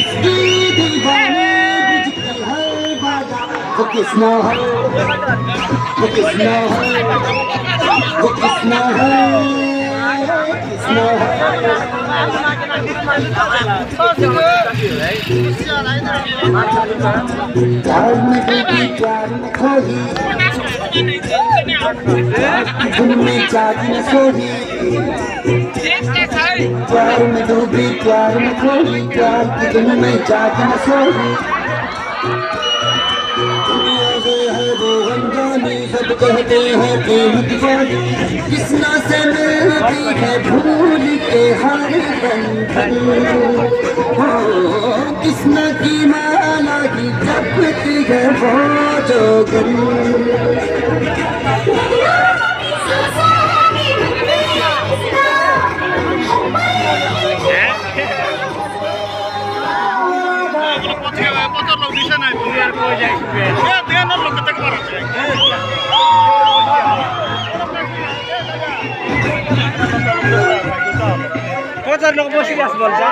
इसकी दीवानी बुझती है बाजा वो किसना है वो किसना है वो किसना है किसना है प्यार में डूबी प्यार में खोही धुन में जागी न सोही प्यार में डूबी प्यार में खोही प्यार की धुन में जागी न सोही दुनिया से है वो अनजानी सब कहते हैं प्रेम दीवानी किसना से मिलती है भूल के हर बंधन किसना की माला की जपती है वो जोगन Kau cari nombor sih ya sebentar.